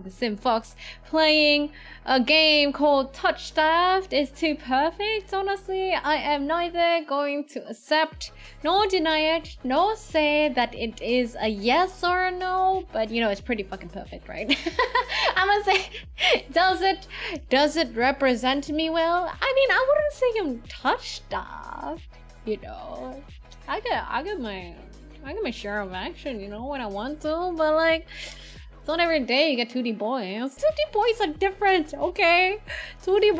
the Sim Fox, playing a game called Touchstarved is too perfect. Honestly, I am neither going to accept nor deny it, nor say that it is a yes or a no, but you know, it's pretty fucking perfect, right? I'm gonna say, does it represent me well? I mean, I wouldn't say I'm touch-starved, you know. I get my share of action, you know, when I want to, but like, it's not every day you get 2D boys. 2D boys are different, okay? 2D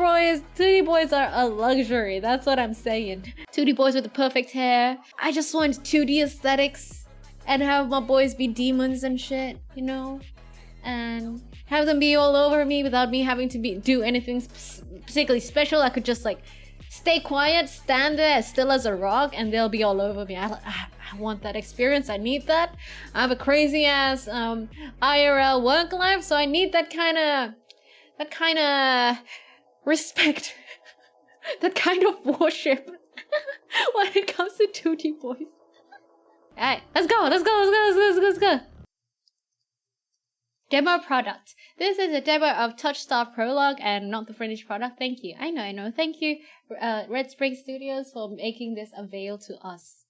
boys are a luxury, that's what I'm saying. 2D boys with the perfect hair. I just want 2D aesthetics and have my boys be demons and shit, you know? And have them be all over me without me having to do anything particularly special. I could just like stay quiet, stand there as still as a rock, and they'll be all over me. I want that experience. I need that. I have a crazy ass IRL work life, so I need that kind of respect, that kind of worship when it comes to 2D boys. Alright, let's go. Demo product. This is a demo of Touchstarved Prologue and not the finished product. Thank you. I know. Thank you, Redspring Studios, for making this avail to us.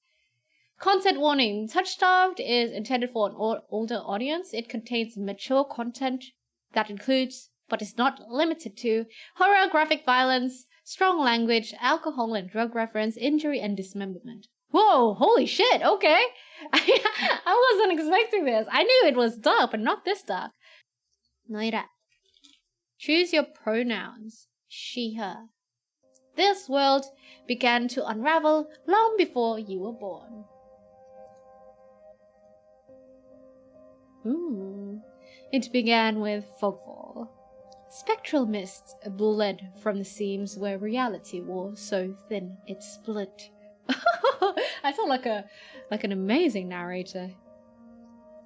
Content warning. Touchstarved is intended for an older audience. It contains mature content that includes, but is not limited to, horror, graphic violence, strong language, alcohol and drug reference, injury and dismemberment. Whoa, holy shit, okay. I wasn't expecting this. I knew it was dark, but not this dark. Noira. Choose your pronouns. She, her. This world began to unravel long before you were born. It began with fogfall. Spectral mists bled from the seams where reality wore so thin it split. I sound like an amazing narrator.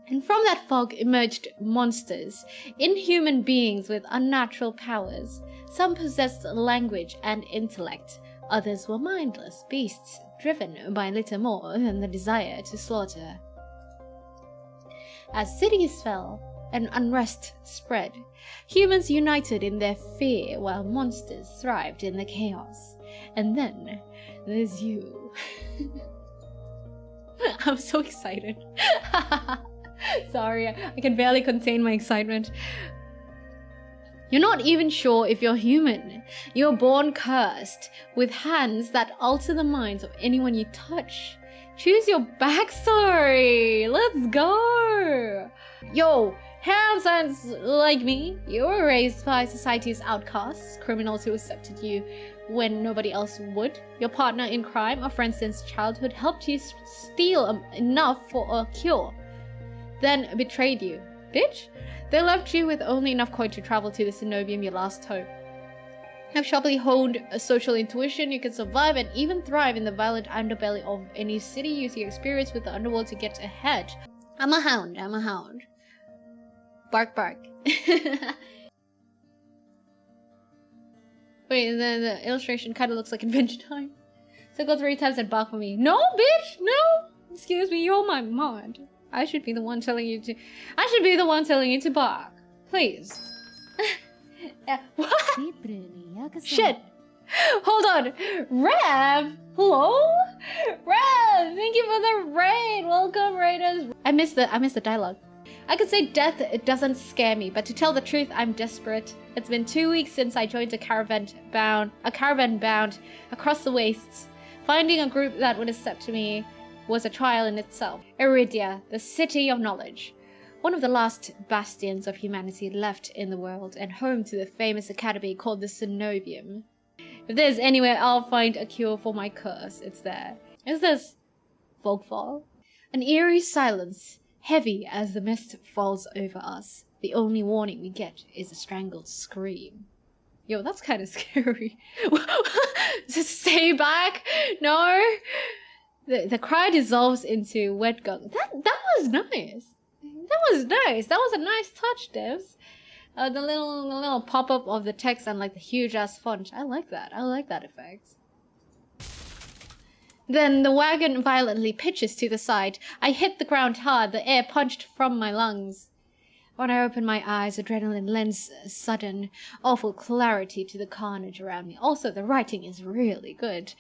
And from that fog emerged monsters, inhuman beings with unnatural powers. Some possessed language and intellect, others were mindless beasts, driven by little more than the desire to slaughter. As cities fell and unrest spread, humans united in their fear while monsters thrived in the chaos. And then there's you. I'm so excited. Sorry, I can barely contain my excitement. You're not even sure if you're human. You're born cursed, with hands that alter the minds of anyone you touch. Choose your backstory. Let's go. Yo, have sounds like me. You were raised by society's outcasts, criminals who accepted you when nobody else would. Your partner in crime, a friend since childhood, helped you steal enough for a cure, then betrayed you. Bitch! They left you with only enough coin to travel to the Cenobium, your last hope. Have sharply honed a social intuition, you can survive and even thrive in the violent underbelly of any city. Use your experience with the underworld to get ahead. I'm a hound. Bark, bark. Wait, the illustration kind of looks like Adventure Time. So go 3 times and bark for me. No, bitch! No! Excuse me, you're my mod. I should be the one telling you to bark. Please. What? Shit! Hold on! Rev! Hello? Rev! Thank you for the raid! Welcome, raiders! I missed the dialogue. I could say death, it doesn't scare me, but to tell the truth, I'm desperate. It's been 2 weeks since I joined a caravan bound across the wastes. Finding a group that would accept me was a trial in itself. Iridia, the city of knowledge. One of the last bastions of humanity left in the world, and home to the famous academy called the Cenobium. If there's anywhere I'll find a cure for my curse, it's there. Is this fogfall? An eerie silence, heavy as the mist falls over us. The only warning we get is a strangled scream. Yo, that's kind of scary. Just stay back. No. The cry dissolves into wet gunk. That was nice. That was a nice touch, devs. The little pop-up of the text and like the huge ass font. I like that effect. Then the wagon violently pitches to the side. I hit the ground hard, the air punched from my lungs. When I open my eyes, adrenaline lends sudden, awful clarity to the carnage around me. Also, the writing is really good.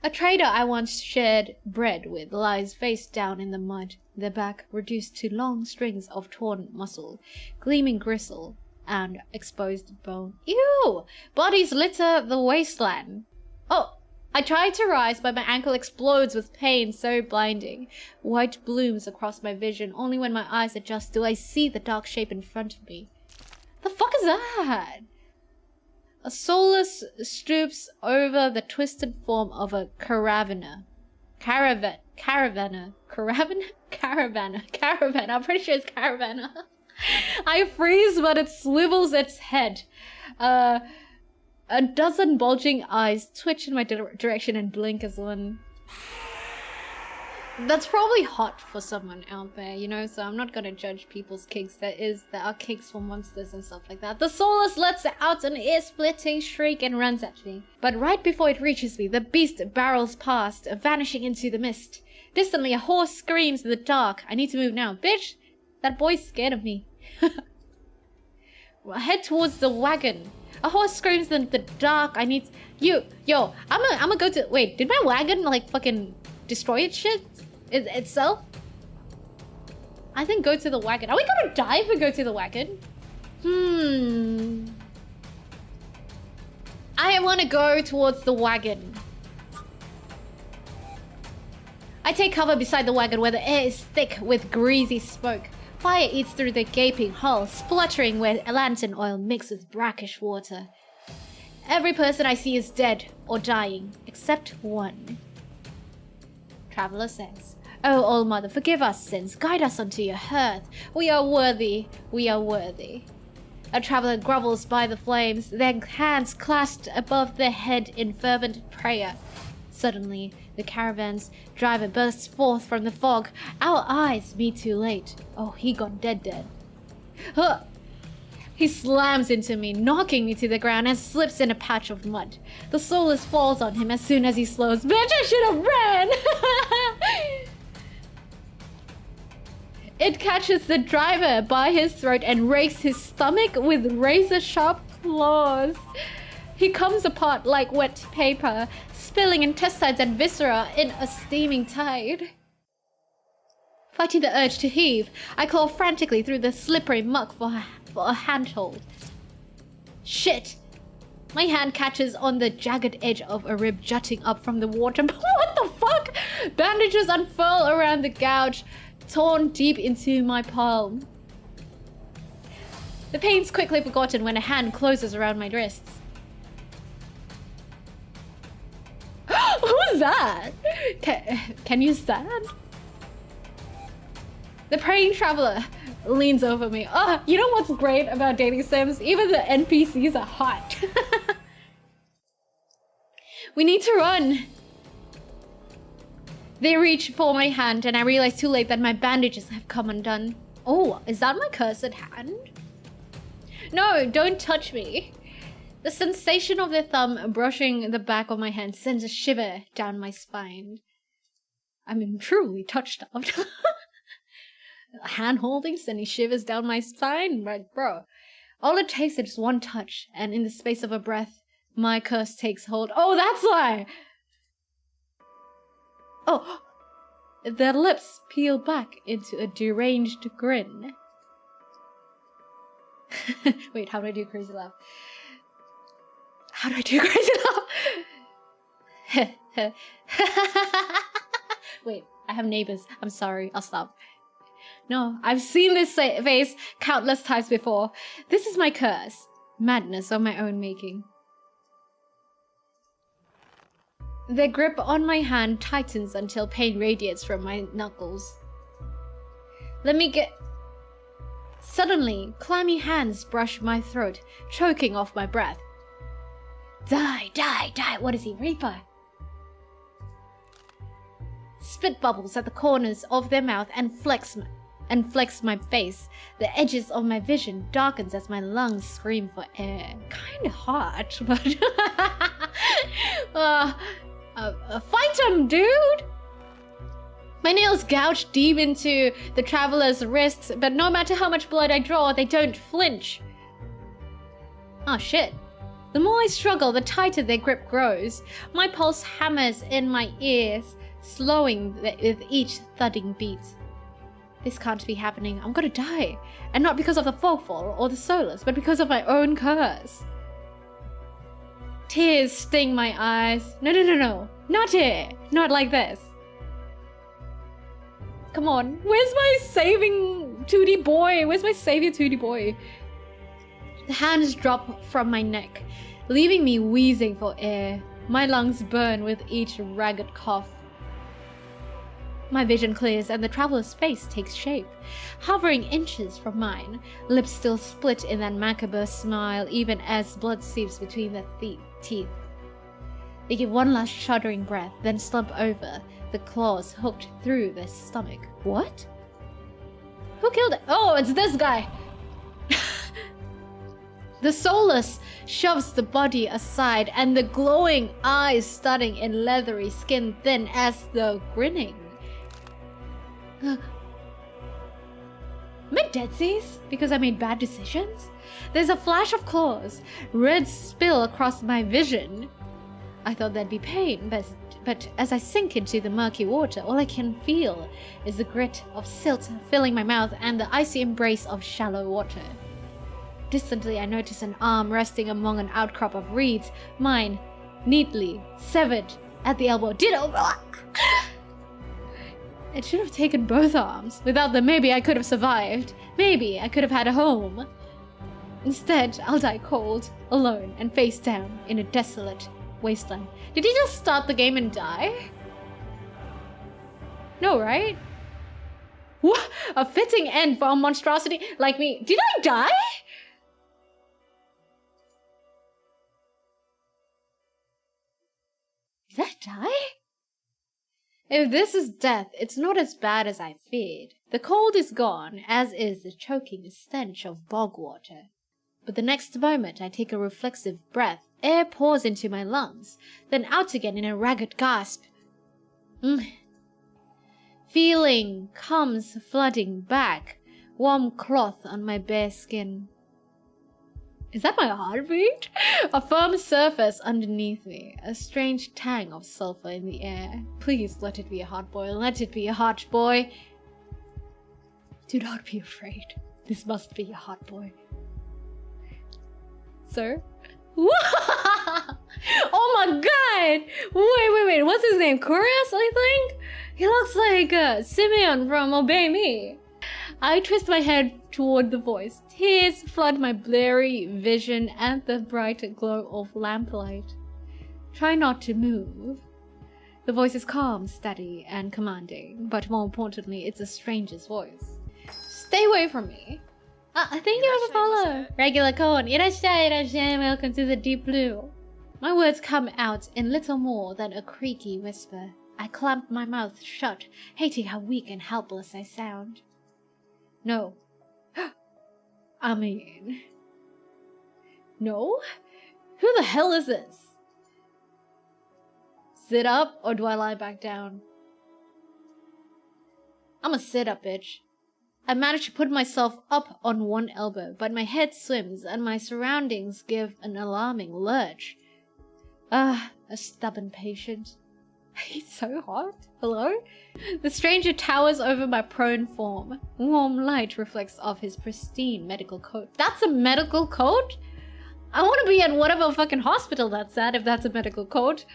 A trader I once shared bread with lies face down in the mud, their back reduced to long strings of torn muscle, gleaming gristle, and exposed bone. Ew! Bodies litter the wasteland. Oh! I try to rise, but my ankle explodes with pain so blinding. White blooms across my vision. Only when my eyes adjust do I see the dark shape in front of me. The fuck is that? A soulless stoops over the twisted form of a caravanner. Caravan. I'm pretty sure it's caravanner. I freeze, but it swivels its head. A dozen bulging eyes twitch in my direction and blink as one. That's probably hot for someone out there, you know, so I'm not gonna judge people's kinks. There are kinks for monsters and stuff like that. The soulless lets out an ear-splitting shriek and runs at me. But right before it reaches me, the beast barrels past, vanishing into the mist. Distantly, a horse screams in the dark. I need to move now. Bitch! That boy's scared of me. Head towards the wagon. A horse screams in the dark. I need yo, I'm go to, wait, did my wagon like fucking destroy its shit? Itself? I think go to the wagon. Are we gonna die if we go to the wagon? I want to go towards the wagon. I take cover beside the wagon where the air is thick with greasy smoke. Fire eats through the gaping hull, spluttering where lantern oil mixed with brackish water. Every person I see is dead or dying, except one. Traveler says, "Oh, All-Mother, forgive us sins, guide us unto your hearth. We are worthy, we are worthy." A traveler grovels by the flames, their hands clasped above their head in fervent prayer. Suddenly, the caravan's driver bursts forth from the fog. Our eyes meet too late. Oh, he gone dead. Huh. He slams into me, knocking me to the ground and slips in a patch of mud. The soulless falls on him as soon as he slows. Bitch, I should have ran! It catches the driver by his throat and rakes his stomach with razor-sharp claws. He comes apart like wet paper, spilling intestines and viscera in a steaming tide. Fighting the urge to heave, I claw frantically through the slippery muck for a handhold. Shit! My hand catches on the jagged edge of a rib jutting up from the water. What the fuck? Bandages unfurl around the gouge, torn deep into my palm. The pain's quickly forgotten when a hand closes around my wrists. Who's that? Can you stand? The praying traveler leans over me. Oh, you know what's great about dating sims? Even the NPCs are hot. We need to run. They reach for my hand and I realize too late that my bandages have come undone. Oh, is that my cursed hand? No, don't touch me. The sensation of their thumb brushing the back of my hand sends a shiver down my spine. I'm truly touchstarved. Hand holding sending shivers down my spine? Like, bro. All it takes is one touch, and in the space of a breath, my curse takes hold. Oh, that's why! Oh! Their lips peel back into a deranged grin. Wait, how do I do crazy laugh? How do I do crazy laugh? Wait, I have neighbors. I'm sorry. I'll stop. No, I've seen this face countless times before. This is my curse. Madness of my own making. The grip on my hand tightens until pain radiates from my knuckles. Let me get... Suddenly, clammy hands brush my throat, choking off my breath. Die, die, die. What is he, Reaper? Spit bubbles at the corners of their mouth and flex my face. The edges of my vision darkens as my lungs scream for air. Kinda hot, but... fight him, dude! My nails gouge deep into the traveler's wrists, but no matter how much blood I draw, they don't flinch. Oh shit. The more I struggle, the tighter their grip grows. My pulse hammers in my ears, slowing with each thudding beat. This can't be happening. I'm gonna die. And not because of the fogfall or the solace, but because of my own curse. Tears sting my eyes. No. Not here. Not like this. Come on. Where's my saving 2D boy? Where's my savior 2D boy? The hands drop from my neck, leaving me wheezing for air. My lungs burn with each ragged cough. My vision clears and the traveler's face takes shape, hovering inches from mine, lips still split in that macabre smile even as blood seeps between their teeth. They give one last shuddering breath, then slump over, the claws hooked through their stomach. What? Who killed it? Oh, it's this guy! The soulless shoves the body aside and the glowing eyes studding in leathery skin thin as the grinning. Am I deadsies because I made bad decisions? There's a flash of claws, red spill across my vision. I thought there'd be pain, but as I sink into the murky water, all I can feel is the grit of silt filling my mouth and the icy embrace of shallow water. Distantly, I notice an arm resting among an outcrop of reeds, mine neatly severed at the elbow. Ditto! It should have taken both arms. Without them, maybe I could have survived. Maybe I could have had a home. Instead, I'll die cold, alone, and face down in a desolate wasteland. Did he just start the game and die? No, right? What? A fitting end for a monstrosity like me. Did I die? Did I die? If this is death, it's not as bad as I feared. The cold is gone, as is the choking stench of bog water. But the next moment I take a reflexive breath, air pours into my lungs, then out again in a ragged gasp. Feeling comes flooding back, warm cloth on my bare skin. Is that my heartbeat? A firm surface underneath me, a strange tang of sulfur in the air. Please let it be a hot boy, let it be a hot boy. Do not be afraid. This must be a hot boy. Sir? Oh my god! Wait, what's his name? Kuras, I think? He looks like Simeon from Obey Me. I twist my head toward the voice. Tears flood my blurry vision and the brighter glow of lamplight. Try not to move. The voice is calm, steady, and commanding, but more importantly, it's a stranger's voice. Stay away from me. Thank you for the follow. Regular code. Irashai, welcome to the deep blue. My words come out in little more than a creaky whisper. I clamp my mouth shut, hating how weak and helpless I sound. No. I mean... No? Who the hell is this? Sit up, or do I lie back down? I'ma sit up, bitch. I manage to put myself up on one elbow, but my head swims and my surroundings give an alarming lurch. A stubborn patient. He's so hot. Hello? The stranger towers over my prone form. Warm light reflects off his pristine medical coat. That's a medical coat? I want to be at whatever fucking hospital that's at if that's a medical coat.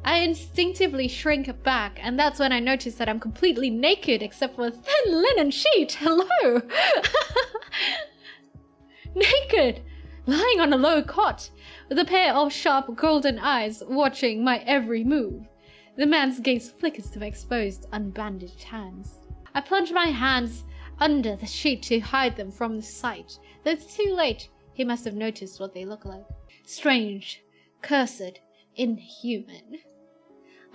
I instinctively shrink back, and that's when I notice that I'm completely naked except for a thin linen sheet. Hello! Naked! Lying on a low cot, with a pair of sharp golden eyes watching my every move. The man's gaze flickers to my exposed, unbandaged hands. I plunge my hands under the sheet to hide them from the sight. Though it's too late, he must have noticed what they look like. Strange, cursed, inhuman.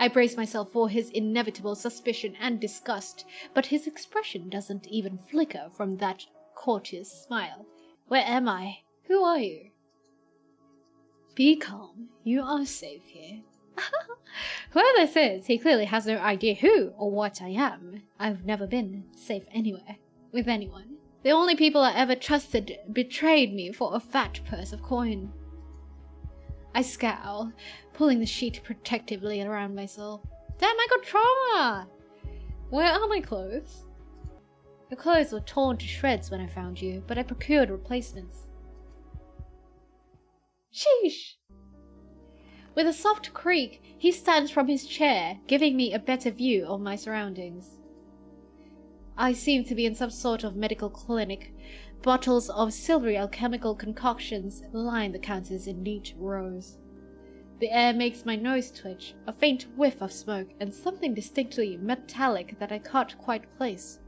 I brace myself for his inevitable suspicion and disgust, but his expression doesn't even flicker from that courteous smile. Where am I? Who are you? Be calm. You are safe here. Whoever this is, he clearly has no idea who or what I am. I've never been safe anywhere, with anyone. The only people I ever trusted betrayed me for a fat purse of coin. I scowl, pulling the sheet protectively around myself. Damn, I got trauma! Where are my clothes? Your clothes were torn to shreds when I found you, but I procured replacements. Sheesh! With a soft creak, he stands from his chair, giving me a better view of my surroundings. I seem to be in some sort of medical clinic. Bottles of silvery alchemical concoctions line the counters in neat rows. The air makes my nose twitch, a faint whiff of smoke, and something distinctly metallic that I can't quite place.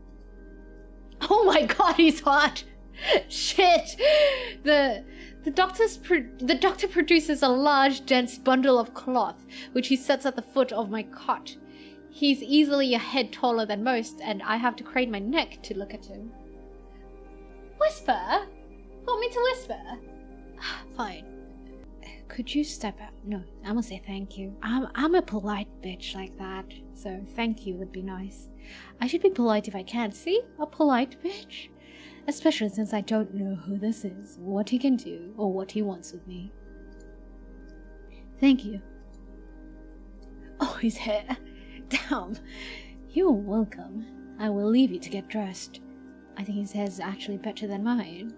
Oh my god, he's hot! Shit! The doctor produces a large, dense bundle of cloth, which he sets at the foot of my cot. He's easily a head taller than most, and I have to crane my neck to look at him. Whisper? Want me to whisper? Fine. Could you step out? No, I'm gonna say thank you. I'm a polite bitch like that, so thank you would be nice. I should be polite if I can. See? A polite bitch. Especially since I don't know who this is, what he can do, or what he wants with me. Thank you. Oh, his hair. Damn. You're welcome. I will leave you to get dressed. I think his hair's actually better than mine.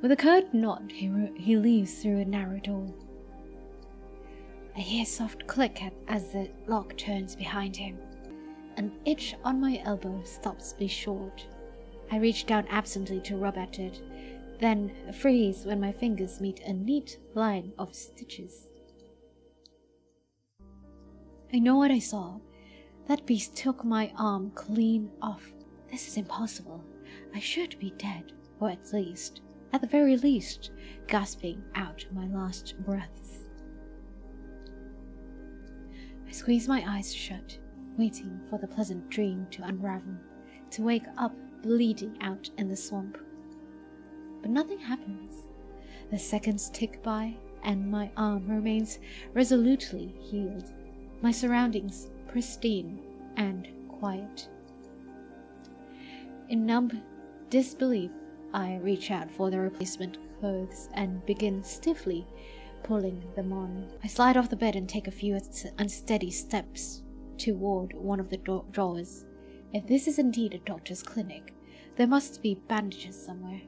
With a curt nod, he leaves through a narrow door. I hear a soft click as the lock turns behind him. An itch on my elbow stops me short. I reach down absently to rub at it, then freeze when my fingers meet a neat line of stitches. I know what I saw. That beast took my arm clean off. This is impossible. I should be dead, or at the very least, gasping out my last breaths. I squeeze my eyes shut, waiting for the pleasant dream to unravel, to wake up bleeding out in the swamp. But nothing happens. The seconds tick by, and my arm remains resolutely healed, my surroundings pristine and quiet. In numb disbelief, I reach out for the replacement clothes and begin stiffly pulling them on. I slide off the bed and take a few unsteady steps toward one of the drawers. If this is indeed a doctor's clinic, there must be bandages somewhere.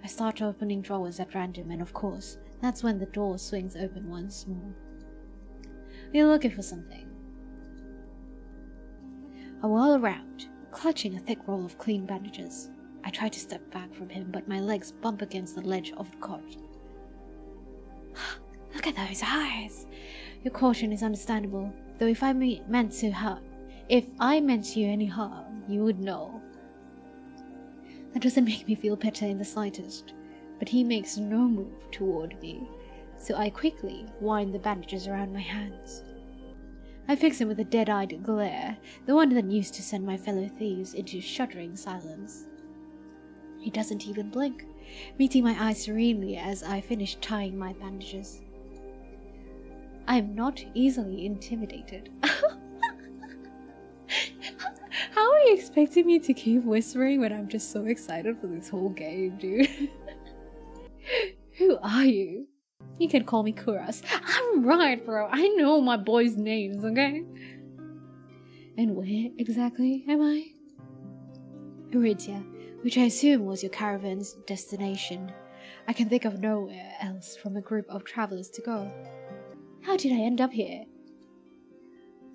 I start opening drawers at random, and of course, that's when the door swings open once more. You're looking for something. I whirl around, clutching a thick roll of clean bandages. I try to step back from him, but my legs bump against the ledge of the cot. Look at those eyes! Your caution is understandable, though if I meant you any harm, you would know. That doesn't make me feel better in the slightest, but he makes no move toward me, so I quickly wind the bandages around my hands. I fix him with a dead-eyed glare, the one that used to send my fellow thieves into shuddering silence. He doesn't even blink, meeting my eyes serenely as I finish tying my bandages. I am not easily intimidated. How are you expecting me to keep whispering when I'm just so excited for this whole game, dude? Who are you? You can call me Kuras. I'm right, bro. I know my boys' names, okay? And where exactly am I? Iridia, which I assume was your caravan's destination. I can think of nowhere else from a group of travelers to go. How did I end up here?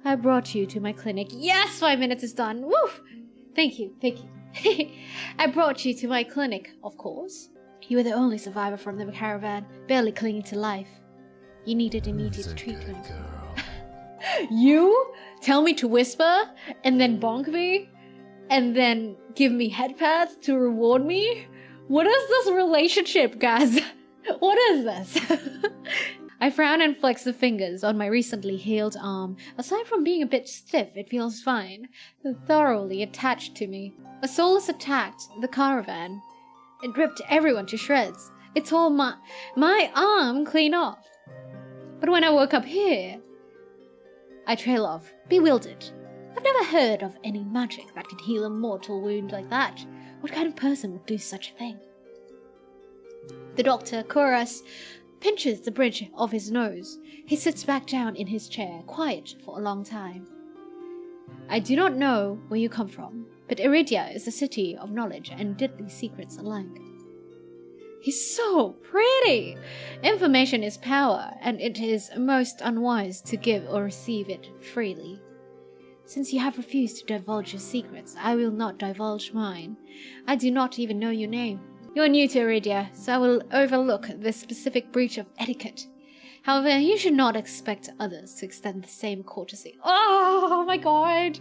I brought you to my clinic. Yes, 5 minutes is done. Woo! Thank you. I brought you to my clinic, of course. You were the only survivor from the caravan, barely clinging to life. You needed immediate treatment. You tell me to whisper, and then bonk me, and then give me head pats to reward me? What is this relationship, guys? What is this? I frown and flex the fingers on my recently healed arm. Aside from being a bit stiff, it feels fine. Thoroughly attached to me. A soulless attacked the caravan. It ripped everyone to shreds. It tore my arm clean off. But when I woke up here, I trail off, bewildered. I've never heard of any magic that could heal a mortal wound like that. What kind of person would do such a thing? The doctor, Kuras, pinches the bridge of his nose. He sits back down in his chair, quiet for a long time. I do not know where you come from, but Iridia is a city of knowledge and deadly secrets alike. He's so pretty! Information is power, and it is most unwise to give or receive it freely. Since you have refused to divulge your secrets, I will not divulge mine. I do not even know your name. You are new to Iridia, so I will overlook this specific breach of etiquette. However, you should not expect others to extend the same courtesy. Oh my god!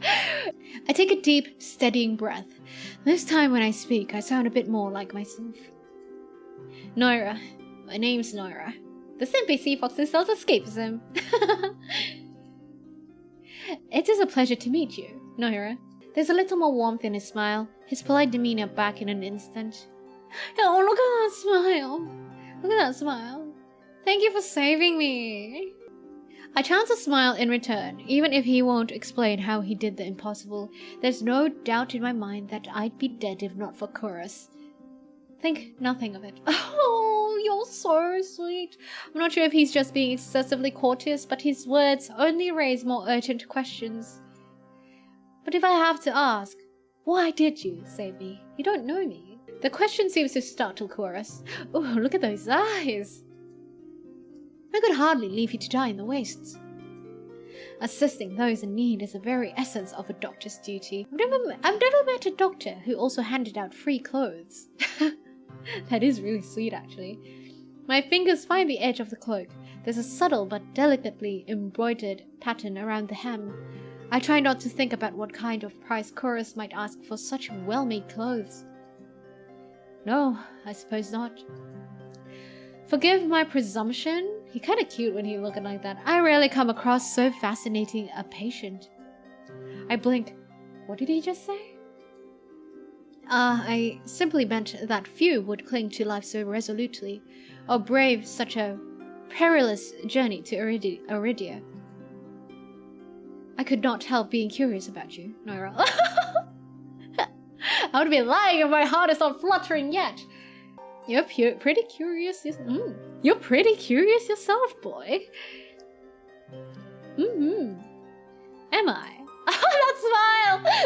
I take a deep, steadying breath. This time when I speak, I sound a bit more like myself. Noira. My name's Noira. This NPC fox insult escapism. It is a pleasure to meet you, Noira. There's a little more warmth in his smile, his polite demeanor back in an instant. Oh, look at that smile. Look at that smile. Thank you for saving me. I chance a smile in return, even if he won't explain how he did the impossible. There's no doubt in my mind that I'd be dead if not for Kuras. Think nothing of it. Oh, you're so sweet. I'm not sure if he's just being excessively courteous, but his words only raise more urgent questions. But if I have to ask, why did you save me? You don't know me. The question seems to startle Kuras. Oh, look at those eyes. I could hardly leave you to die in the wastes. Assisting those in need is the very essence of a doctor's duty. I've never met a doctor who also handed out free clothes. That is really sweet, actually. My fingers find the edge of the cloak. There's a subtle but delicately embroidered pattern around the hem. I try not to think about what kind of price Kuras might ask for such well-made clothes. No, I suppose not. Forgive my presumption. He's kinda cute when he's looking like that. I rarely come across so fascinating a patient. I blinked. What did he just say? I simply meant that few would cling to life so resolutely, or brave such a perilous journey to Iridia. I could not help being curious about you, Noira. I would be lying if my heart is not fluttering yet. You're pretty curious. You're pretty curious yourself, boy. Am I?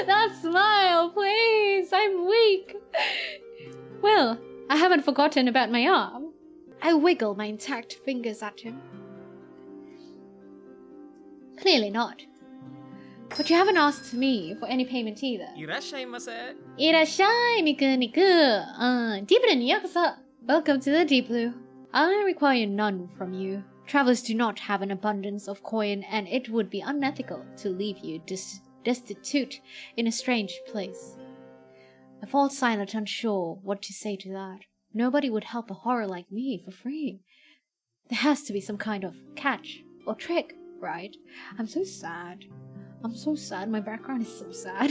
That smile, please. I'm weak. Well, I haven't forgotten about my arm. I wiggle my intact fingers at him. Clearly not. But you haven't asked me for any payment either. Irashai, Miku Niku. Deep Blue Nyokoso. Welcome to the Deep Blue. I require none from you. Travelers do not have an abundance of coin, and it would be unethical to leave you destitute in a strange place. I fall silent, unsure what to say to that. Nobody would help a horror like me for free. There has to be some kind of catch or trick, right? I'm so sad. My background is so sad.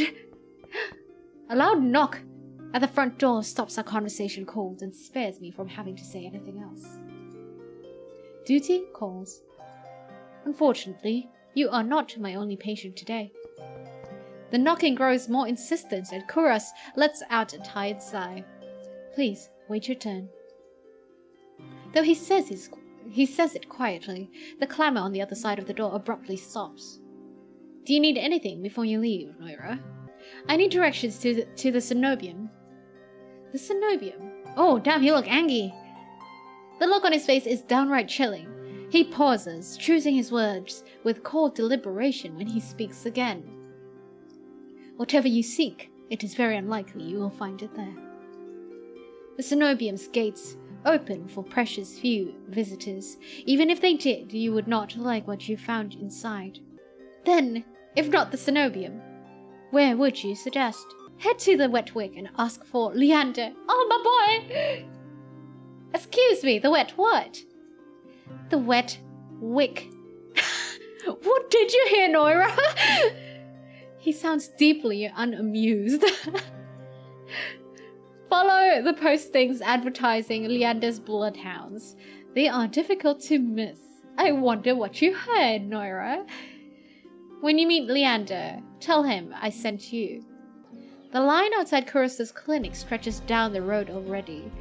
A loud knock at the front door stops our conversation cold and spares me from having to say anything else. Duty calls. Unfortunately, you are not my only patient today. The knocking grows more insistent and Kuras lets out a tired sigh. Please, wait your turn. Though he says it quietly, the clamor on the other side of the door abruptly stops. Do you need anything before you leave, Noira? I need directions to the cenobium. The cenobium? Oh, damn, you look angry. The look on his face is downright chilling. He pauses, choosing his words with cold deliberation when he speaks again. Whatever you seek, it is very unlikely you will find it there. The cenobium's gates open for precious few visitors. Even if they did, you would not like what you found inside. Then, if not the cenobium, where would you suggest? Head to the wet wick and ask for Leander. Oh, my boy! Excuse me, the wet what? The wet wick. What did you hear, Noira? He sounds deeply unamused. Follow the postings advertising Leander's bloodhounds. They are difficult to miss. I wonder what you heard, Noira. When you meet Leander, tell him I sent you. The line outside Kuras' clinic stretches down the road already.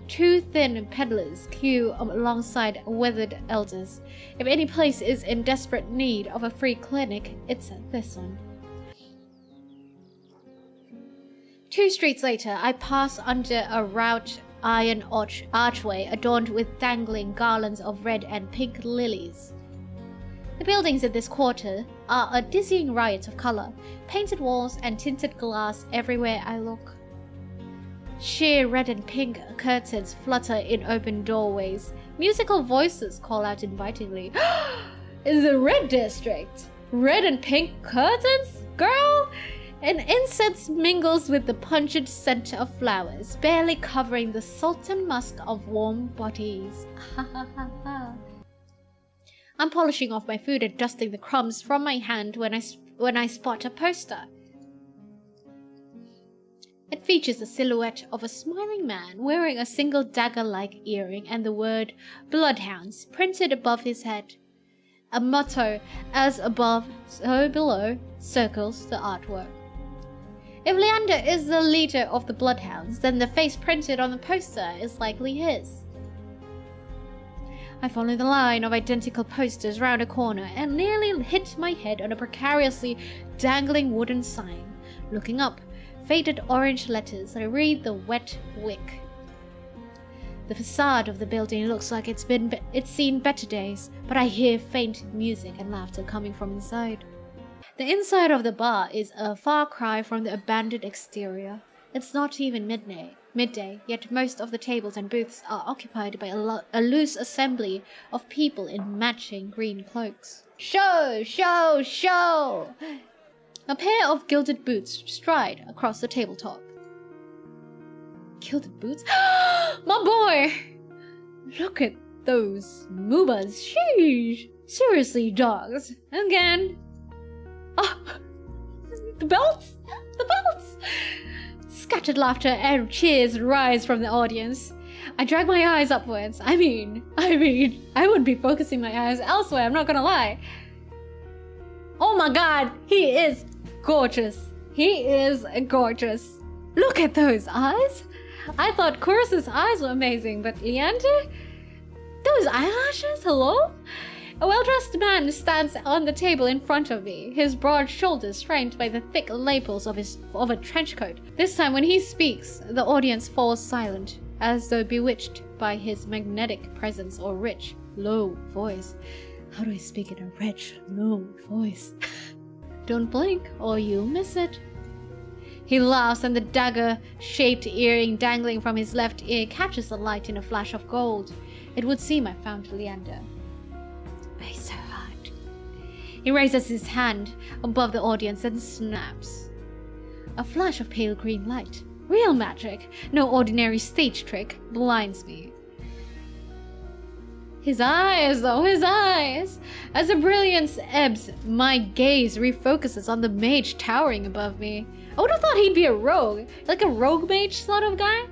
2 thin peddlers queue alongside withered elders. If any place is in desperate need of a free clinic, it's this one. 2 streets later, I pass under a wrought iron archway adorned with dangling garlands of red and pink lilies. The buildings in this quarter are a dizzying riot of color, painted walls and tinted glass everywhere I look. Sheer red and pink curtains flutter in open doorways. Musical voices call out invitingly. It's the red district! Red and pink curtains? Girl! And incense mingles with the pungent scent of flowers, barely covering the salt and musk of warm bodies. I'm polishing off my food and dusting the crumbs from my hand when I spot a poster. It features the silhouette of a smiling man wearing a single dagger-like earring and the word Bloodhounds printed above his head. A motto, as above, so below, circles the artwork. If Leander is the leader of the Bloodhounds, then the face printed on the poster is likely his. I follow the line of identical posters round a corner and nearly hit my head on a precariously dangling wooden sign. Looking up, faded orange letters, I read the wet wick. The facade of the building looks like it's seen better days, but I hear faint music and laughter coming from inside. The inside of the bar is a far cry from the abandoned exterior. It's not even midday, yet most of the tables and booths are occupied by a loose assembly of people in matching green cloaks. Show! Show! Show! A pair of gilded boots stride across the tabletop. Gilded boots? My boy! Look at those moobas. Sheesh! Seriously, dogs. Again. Oh! The belts! The belts! Scattered laughter and cheers rise from the audience. I drag my eyes upwards. I mean, I would be focusing my eyes elsewhere, I'm not gonna lie. Oh my god, he is gorgeous. He is gorgeous. Look at those eyes. I thought Kuras' eyes were amazing, but Leander? Those eyelashes, hello? A well-dressed man stands on the table in front of me, his broad shoulders framed by the thick lapels of a trench coat. This time when he speaks, the audience falls silent, as though bewitched by his magnetic presence or rich, low voice. How do I speak in a rich, low voice? Don't blink, or you'll miss it. He laughs, and the dagger-shaped earring dangling from his left ear catches the light in a flash of gold. It would seem I found Leander. He's so hot. He raises his hand above the audience and snaps. A flash of pale green light. Real magic, no ordinary stage trick, blinds me. His eyes, though, his eyes! As the brilliance ebbs, my gaze refocuses on the mage towering above me. I would have thought he'd be a rogue, like a rogue mage sort of guy.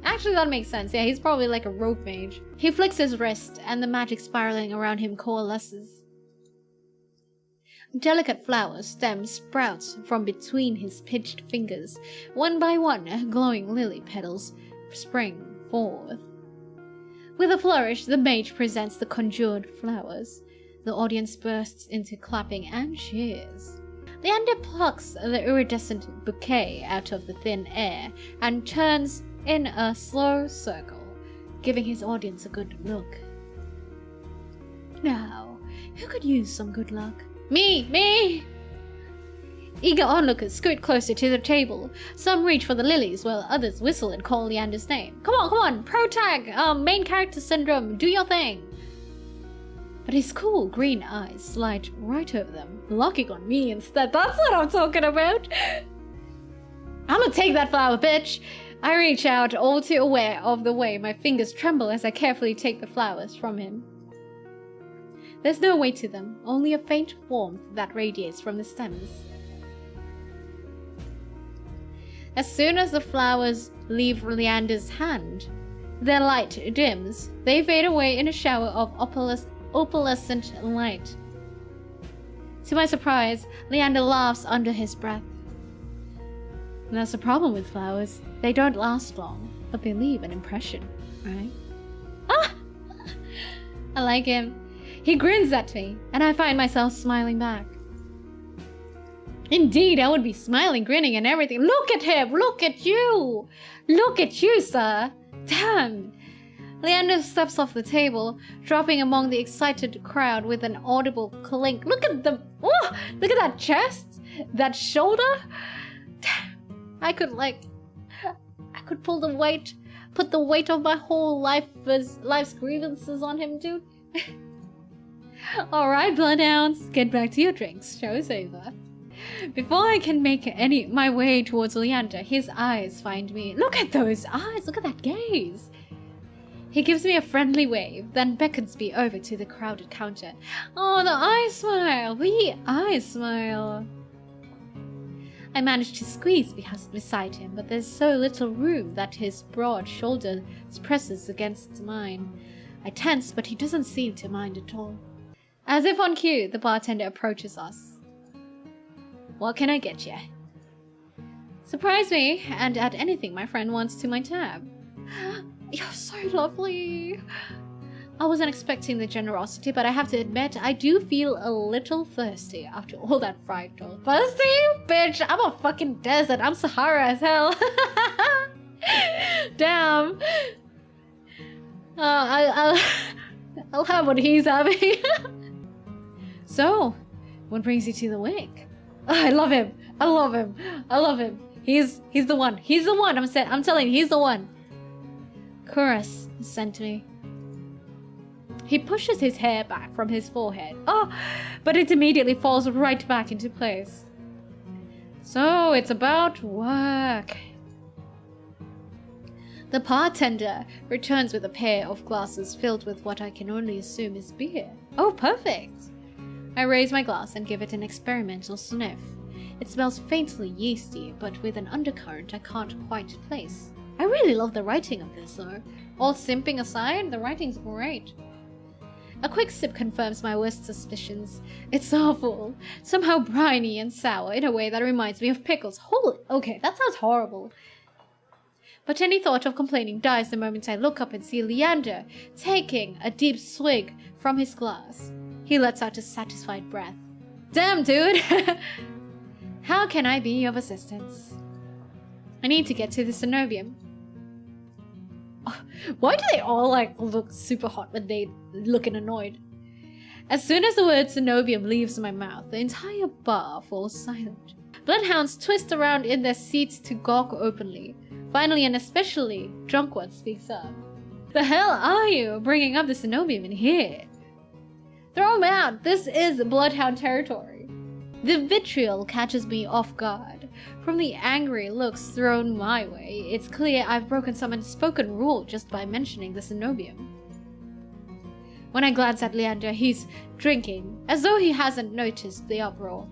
Actually, that makes sense. Yeah, he's probably like a rogue mage. He flicks his wrist, and the magic spiraling around him coalesces. Delicate flower stems sprouts from between his pinched fingers. One by one, glowing lily petals spring forth. With a flourish, the mage presents the conjured flowers. The audience bursts into clapping and cheers. Leander plucks the iridescent bouquet out of the thin air and turns in a slow circle, giving his audience a good look. Now, who could use some good luck? Me! Eager onlookers scoot closer to the table. Some reach for the lilies, while others whistle and call Leander's name. Come on, pro tag, main character syndrome, do your thing. But his cool green eyes slide right over them, locking on me instead. That's what I'm talking about! I'm gonna take that flower, bitch! I reach out, all too aware of the way my fingers tremble as I carefully take the flowers from him. There's no weight to them, only a faint warmth that radiates from the stems. As soon as the flowers leave Leander's hand, their light dims. They fade away in a shower of opalescent light. To my surprise, Leander laughs under his breath. And that's the problem with flowers. They don't last long, but they leave an impression, right? Ah! I like him. He grins at me, and I find myself smiling back. Indeed, I would be smiling, grinning, and everything. Look at him! Look at you! Look at you, sir! Damn! Leander steps off the table, dropping among the excited crowd with an audible clink. Look at the... Oh! Look at that chest! That shoulder! Damn! I could pull the weight, put the weight of my whole life's grievances on him, dude. Alright, bloodhounds, get back to your drinks. Show's over. Before I can make my way towards Leander, his eyes find me. Look at those eyes! Look at that gaze! He gives me a friendly wave, then beckons me over to the crowded counter. Oh, the eye smile! The eye smile! I manage to squeeze beside him, but there's so little room that his broad shoulder presses against mine. I tense, but he doesn't seem to mind at all. As if on cue, the bartender approaches us. What can I get you? Surprise me and add anything my friend wants to my tab. You're so lovely. I wasn't expecting the generosity, but I have to admit, I do feel a little thirsty after all that fried dough. Thirsty? Bitch, I'm a fucking desert. I'm Sahara as hell. Damn. I'll have what he's having. So, what brings you to the wick? Oh, I love him. I love him. I love him. He's the one. He's the one. I'm telling you, he's the one. Kuras sent me. He pushes his hair back from his forehead. Oh, but it immediately falls right back into place. So it's about work. The bartender returns with a pair of glasses filled with what I can only assume is beer. Oh, perfect. I raise my glass and give it an experimental sniff. It smells faintly yeasty, but with an undercurrent I can't quite place. I really love the writing of this though. All simping aside, the writing's great. A quick sip confirms my worst suspicions. It's awful. Somehow briny and sour in a way that reminds me of pickles. Holy... Okay, that sounds horrible. But any thought of complaining dies the moment I look up and see Leander taking a deep swig from his glass. He lets out a satisfied breath. Damn, dude! How can I be of assistance? I need to get to the cenobium. Why do they all look super hot when they looking annoyed? As soon as the word cenobium leaves my mouth, the entire bar falls silent. Bloodhounds twist around in their seats to gawk openly. Finally, an especially drunk one speaks up. The hell are you bringing up the cenobium in here? Throw him out! This is bloodhound territory. The vitriol catches me off guard. From the angry looks thrown my way, it's clear I've broken some unspoken rule just by mentioning the cenobium. When I glance at Leander, he's drinking, as though he hasn't noticed the uproar.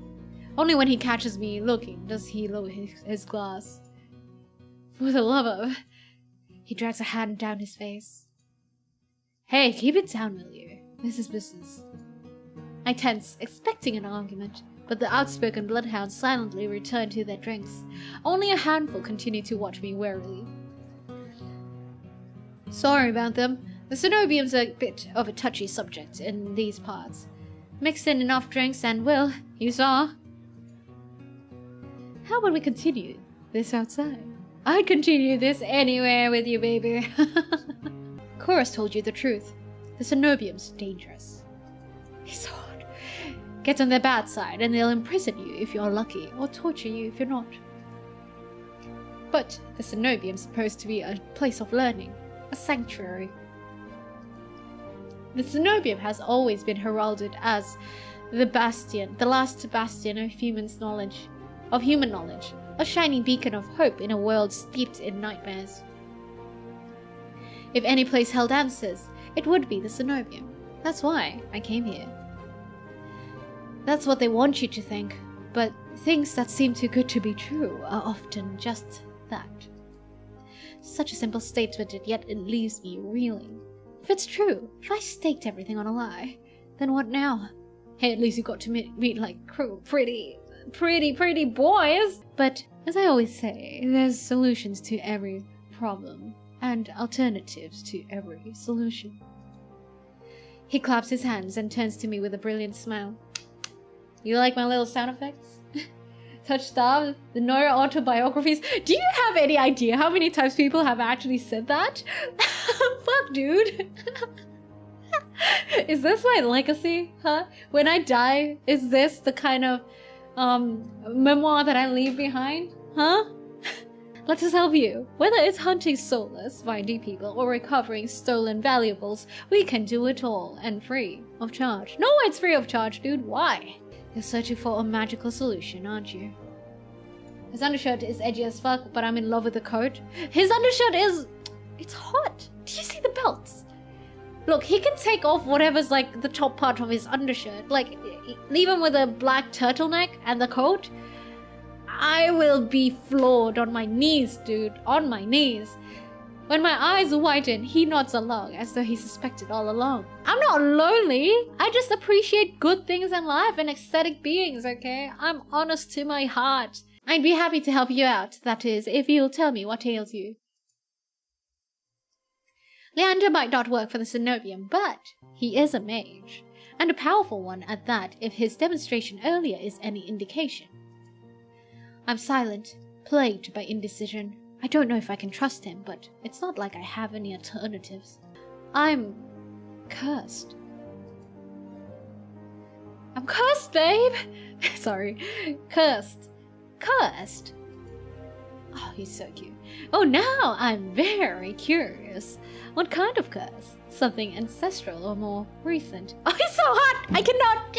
Only when he catches me looking does he lower his glass. For the love of... He drags a hand down his face. Hey, keep it down, will you? This is business. I tense, expecting an argument. But the outspoken bloodhounds silently return to their drinks. Only a handful continue to watch me warily. Sorry about them. The cenobium's a bit of a touchy subject in these parts. Mixed in enough drinks and, well, you saw. How about we continue this outside? I'd continue this anywhere with you, baby. Kuras told you the truth. The cenobium's dangerous. He's hard. Get on their bad side and they'll imprison you if you're lucky, or torture you if you're not. But the cenobium's supposed to be a place of learning, a sanctuary. The cenobium has always been heralded as the bastion, the last bastion of human knowledge, a shining beacon of hope in a world steeped in nightmares. If any place held answers, it would be the cenobium. That's why I came here. That's what they want you to think, but things that seem too good to be true are often just that. Such a simple statement, and yet it leaves me reeling. If it's true, if I staked everything on a lie, Then what now? Hey, at least you got to meet like pretty boys. But as I always say, there's solutions to every problem and alternatives to every solution. He claps his hands and turns to me with a brilliant smile. You like my little sound effects? Touchstarved, the no autobiographies. Do you have any idea how many times people have actually said that? Fuck, dude. Is this my legacy, huh? When I die, is this the kind of memoir that I leave behind, huh? Let us help you. Whether it's hunting soulless, finding people, or recovering stolen valuables, we can do it all, and free of charge. No, it's free of charge, dude. Why? You're searching for a magical solution, aren't you? His undershirt is edgy as fuck, but I'm in love with the coat. His undershirt is... it's hot. Do you see the belts? Look, he can take off whatever's like the top part of his undershirt. Like, leave him with a black turtleneck and the coat. I will be floored on my knees, dude. On my knees. When my eyes widen, he nods along as though he suspected all along. I'm not lonely. I just appreciate good things in life and ecstatic beings, okay? I'm honest to my heart. I'd be happy to help you out, that is, if you'll tell me what ails you. Leander might not work for the Cenobium, but he is a mage. And a powerful one at that, if his demonstration earlier is any indication. I'm silent, plagued by indecision. I don't know if I can trust him, but it's not like I have any alternatives. I'm cursed. I'm cursed, babe! Sorry. Cursed. Cursed? Oh, he's so cute. Oh, now I'm very curious. What kind of curse? Something ancestral or more recent? Oh, he's so hot! I cannot!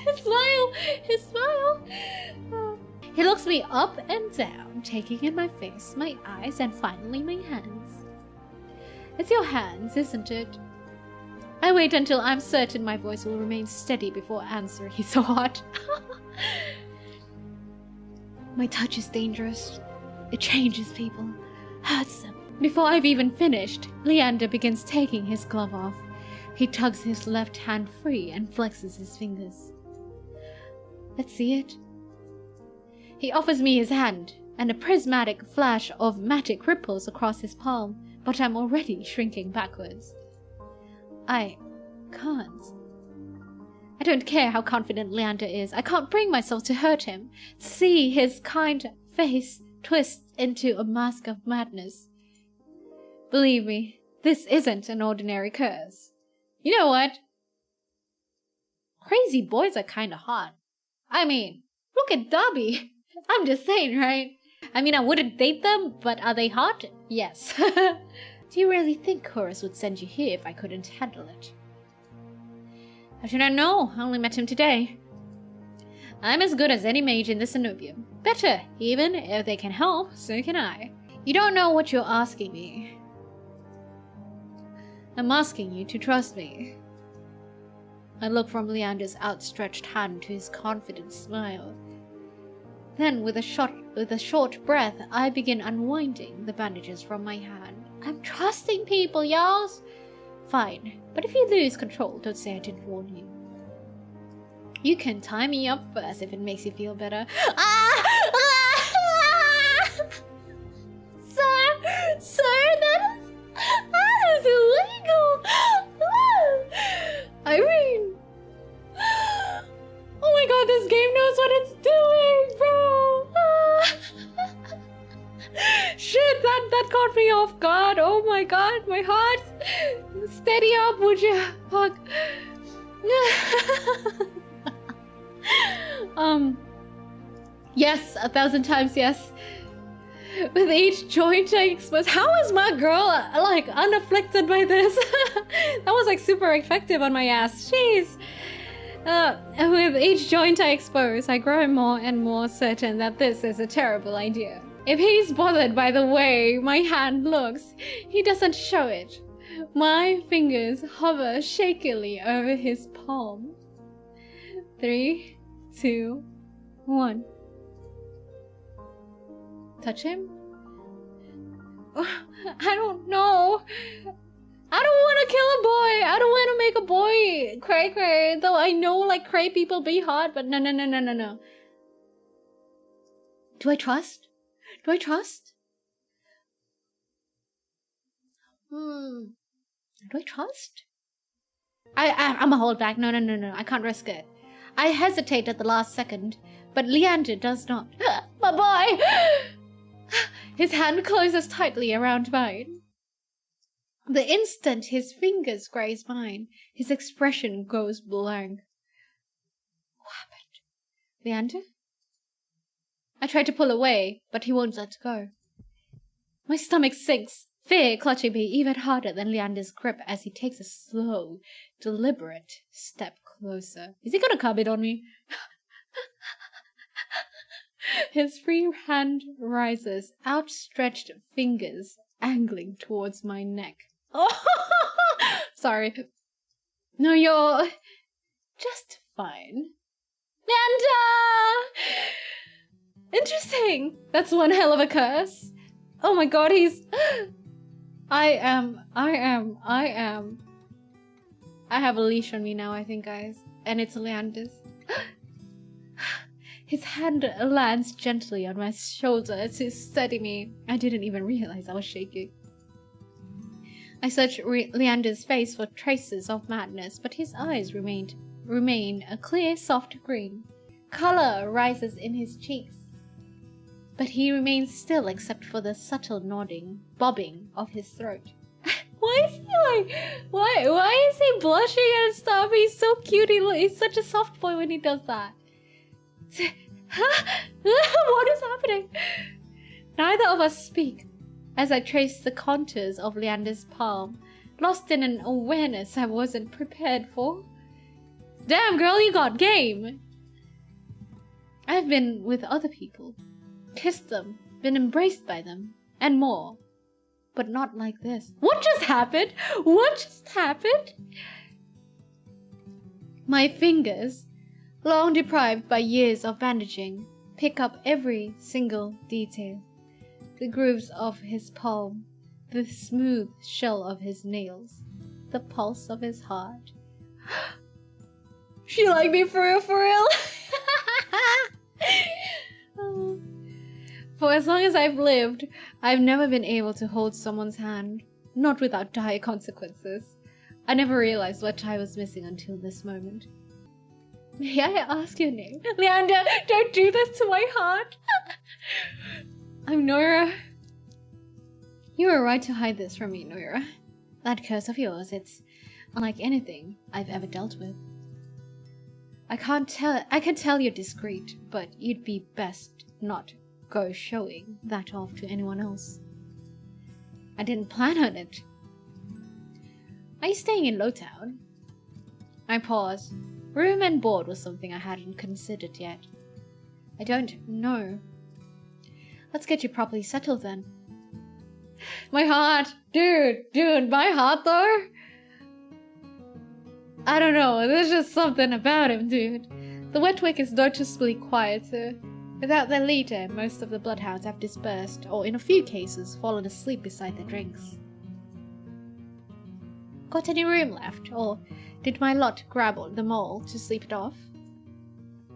His smile! His smile! Oh. He looks me up and down, taking in my face, my eyes, and finally my hands. It's your hands, isn't it? I wait until I'm certain my voice will remain steady before answering. He's so hot. My touch is dangerous. It changes people, hurts them. Before I've even finished, Leander begins taking his glove off. He tugs his left hand free and flexes his fingers. Let's see it. He offers me his hand, and a prismatic flash of magic ripples across his palm, but I'm already shrinking backwards. I can't. I don't care how confident Leander is. I can't bring myself to hurt him. See his kind face twist into a mask of madness. Believe me, this isn't an ordinary curse. You know what? Crazy boys are kinda hot. I mean, look at Darby. I'm just saying, right? I mean, I wouldn't date them, but are they hot? Yes. Do you really think Kuras would send you here if I couldn't handle it? How should I know? I only met him today. I'm as good as any mage in the Cenobium. Better, even. If they can help, so can I. You don't know what you're asking me. I'm asking you to trust me. I look from Leander's outstretched hand to his confident smile. Then, with a short breath, I begin unwinding the bandages from my hand. I'm trusting people, y'all! Fine, but if you lose control, don't say I didn't warn you. You can tie me up first if it makes you feel better. Sir, that is illegal! I mean... Oh my god, this game knows what it's doing, bro! Shit, that caught me off guard. Oh my god, my heart. Steady up, would you? Fuck. Yes, 1,000 times yes. With each joint I expose. How is my girl, like, unafflicted by this? That was, like, super effective on my ass. Jeez. With each joint I expose, I grow more and more certain that this is a terrible idea. If he's bothered by the way my hand looks, he doesn't show it. My fingers hover shakily over his palm. 3, 2, 1. Touch him? I don't know. I don't want to kill a boy. I don't want to make a boy cray, though I know like cray people be hard, but no. Do I trust? Do I trust? Do I trust? I'm a hold back. No. I can't risk it. I hesitate at the last second, but Leander does not. My boy! His hand closes tightly around mine. The instant his fingers graze mine, his expression goes blank. What happened? Leander? I try to pull away, but he won't let go. My stomach sinks, fear clutching me even harder than Leander's grip as he takes a slow, deliberate step closer. Is he gonna come in on me? His free hand rises, outstretched fingers angling towards my neck. Oh, sorry. No, you're just fine. Leander! Interesting. That's one hell of a curse. Oh my god, he's... I have a leash on me now, I think, guys. And it's Leander's. His hand lands gently on my shoulder to steady me. I didn't even realize I was shaking. I searched Leander's face for traces of madness, but his eyes remain a clear, soft green. Color rises in his cheeks, but he remains still except for the subtle nodding, bobbing of his throat. Why is he like... Why is he blushing and stuff? He's so cute. He's such a soft boy when he does that. What is happening? Neither of us speak as I trace the contours of Leander's palm, lost in an awareness I wasn't prepared for. Damn, girl, you got game. I've been with other people, kissed them, been embraced by them, and more. But not like this. What just happened? What just happened? My fingers, long deprived by years of bandaging, pick up every single detail. The grooves of his palm, the smooth shell of his nails, the pulse of his heart. She like me for real? For as long as I've lived, I've never been able to hold someone's hand, not without dire consequences. I never realized what I was missing until this moment. May I ask your name? Leander, don't do this to my heart. I'm Noira. You were right to hide this from me, Noira. That curse of yours, it's unlike anything I've ever dealt with. I can tell you're discreet, but you'd be best not go showing that off to anyone else. I didn't plan on it. Are you staying in Lowtown? I paused. Room and board was something I hadn't considered yet. I don't know. Let's get you properly settled then. My heart! Dude, my heart though? I don't know, there's just something about him, dude. The wet wick is noticeably quieter. Without their leader, most of the bloodhounds have dispersed, or in a few cases, fallen asleep beside their drinks. Got any room left, or did my lot grab them all to sleep it off?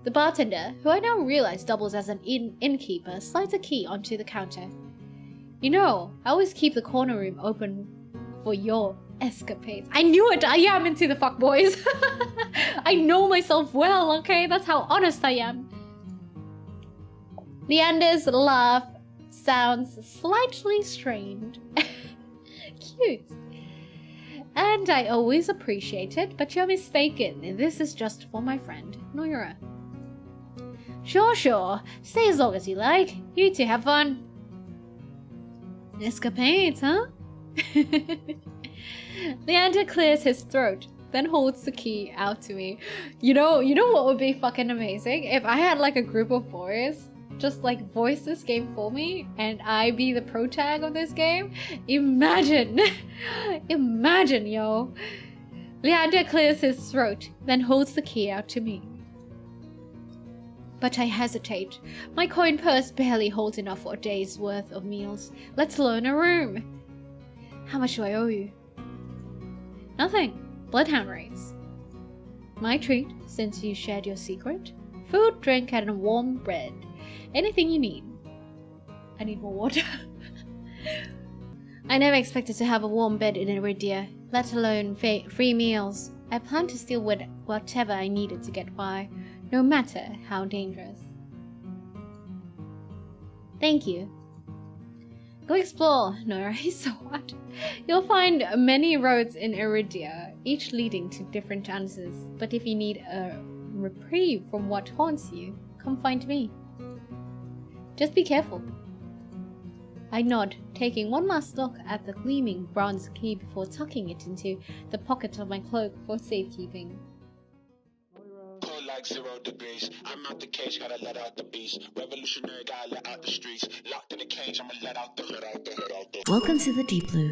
The bartender, who I now realize doubles as an innkeeper, slides a key onto the counter. You know, I always keep the corner room open for your escapades. I knew it! I am into the fuck boys! I know myself well, okay? That's how honest I am. Leander's laugh sounds slightly strained. Cute. And I always appreciate it, but you're mistaken. This is just for my friend, Noira. Sure. Stay as long as you like. You two have fun. Escapades, huh? Leander clears his throat, then holds the key out to me. You know what would be fucking amazing? If I had like a group of boys just like voice this game for me and I be the pro tag of this game. Imagine. Imagine, yo. Leander clears his throat, then holds the key out to me. But I hesitate. My coin purse barely holds enough for a day's worth of meals, let alone a room. How much do I owe you? Nothing. Bloodhound rates. My treat, since you shared your secret. Food, drink, and warm bread. Anything you need. I need more water. I never expected to have a warm bed in Iridia, let alone free meals. I planned to steal with whatever I needed to get by, no matter how dangerous. Thank you. Go explore. No, right? So what? You'll find many roads in Iridia, each leading to different answers. But if you need a reprieve from what haunts you, come find me. Just be careful. I nod, taking one last look at the gleaming bronze key before tucking it into the pocket of my cloak for safekeeping. Cold like 0 degrees. I'm out the cage, gotta let out the beast. Revolutionary, gotta let out the streets. Locked in a cage, I'ma let out the hood. Welcome to the Deep Blue.